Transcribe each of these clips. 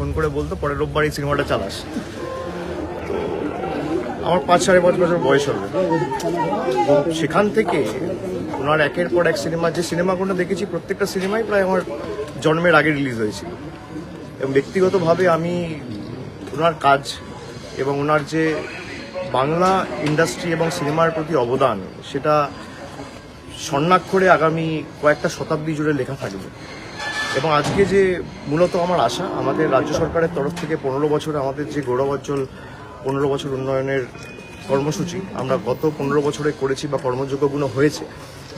Phone করে বলতো পরের রোববার এই সিনেমাটা চালাস। তো আমার 5-5.5 বছর বয়স হবে। সেখান থেকে ওনার একের পর এক সিনেমা, যে সিনেমাগুলো দেখেছি প্রত্যেকটা সিনেমাই প্রায় আমার জন্মের আগে রিলিজ হয়েছিল। এবং ব্যক্তিগতভাবে আমি ওনার কাজ এবং ওনার যে বাংলা ইন্ডাস্ট্রি এবং সিনেমার প্রতি অবদান, সেটা স্বর্ণাক্ষরে আগামী কয়েকটা শতাব্দী জুড়ে লেখা থাকবে। এবং আজকে যে মূলত আমার আশা, আমাদের রাজ্য সরকারের তরফ থেকে 15 বছরে আমাদের যে গৌরবোজ্জ্বল 15 বছর উন্নয়নের কর্মসূচি আমরা গত 15 বছরে করেছি বা কর্মযোগ্যগুলো হয়েছে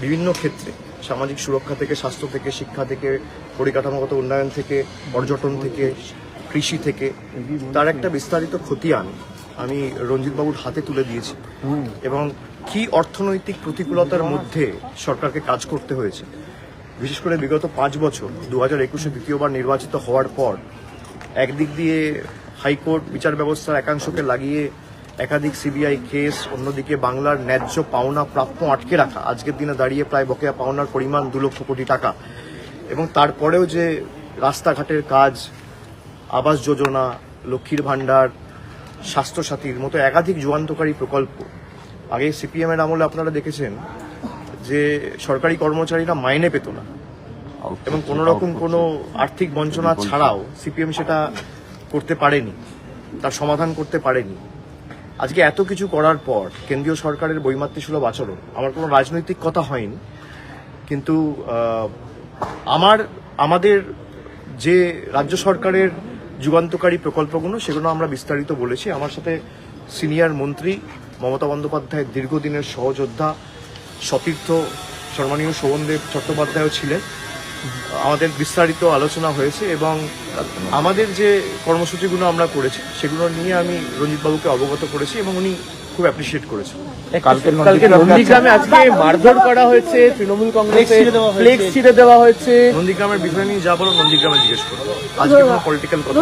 বিভিন্ন ক্ষেত্রে, সামাজিক সুরক্ষা থেকে, স্বাস্থ্য থেকে, শিক্ষা থেকে, পরিকাঠামোগত উন্নয়ন থেকে, পর্যটন থেকে, কৃষি থেকে, তার একটা বিস্তারিত খতিয়ান আমি রঞ্জিতবাবুর হাতে তুলে দিয়েছি। এবং কি অর্থনৈতিক প্রতিকূলতার মধ্যে সরকারকে কাজ করতে হয়েছে, বিশেষ করে বিগত 5 বছর 2021-এ দ্বিতীয়বার নির্বাচিত হওয়ার পর একদিক দিয়ে হাইকোর্ট বিচার ব্যবস্থার একাংশকে লাগিয়ে একাধিক সিবিআই কেস, অন্যদিকে বাংলার ন্যায্য পাওনা প্রাপ্য আটকে রাখা, আজকের দিনে দাঁড়িয়ে প্রায় বকেয়া পাওনার পরিমাণ 2 লক্ষ কোটি টাকা। এবং তারপরেও যে রাস্তাঘাটের কাজ, আবাস যোজনা, লক্ষ্মীর ভাণ্ডার, স্বাস্থ্যসাথীর মতো একাধিক যুগান্তকারী প্রকল্প। আগে সিপিএম এর আমলে আপনারা দেখেছেন যে সরকারি কর্মচারীরা মাইনে পেত না এবং কোনো রকম কোনো আর্থিক বঞ্চনা ছাড়াও সিপিএম সেটা করতে পারেনি, তার সমাধান করতে পারেনি। আজকে এত কিছু করার পর কেন্দ্রীয় সরকারের বৈমাতৃসুলভ আচরণ, আমার কোনো রাজনৈতিক কথা হয়নি, কিন্তু আমাদের যে রাজ্য সরকারের যুগান্তকারী প্রকল্পগুলো সেগুলো আমরা বিস্তারিত বলেছি। আমার সাথে সিনিয়র মন্ত্রী মমতা বন্দ্যোপাধ্যায়ের দীর্ঘদিনের সহযোদ্ধা সতীর্থ সম্মানীয় শোভনদেব চট্টোপাধ্যায়ও ছিলেন। আমাদের বিস্তারিত আলোচনা হয়েছে এবং আমাদের যে কর্মসূচিগুলো আমরা করেছি সেগুলো নিয়ে আমি রঞ্জিতবাবুকে অবগত করেছি এবং উনি খুব অ্যাপ্রিসিয়েট করেছেন। কালকে নন্দীগ্রামে আজকে মারধর করা হয়েছে, তৃণমূল কংগ্রেসে ফ্লেক্স ছিঁড়ে দেওয়া হয়েছে। নন্দীগ্রামের বিষয় নিয়ে যা বলো নন্দীগ্রামে জিজ্ঞেস করো, আজকে কোনো পলিটিক্যাল কথা।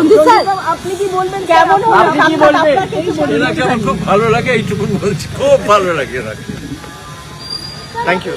আপনি কি বলবেন, কেমন আপনি কি বলবেন? এনাকে আমার খুব ভালো লাগে, এইটুকু বলছি, খুব ভালো লাগে এনাকে। Thank you.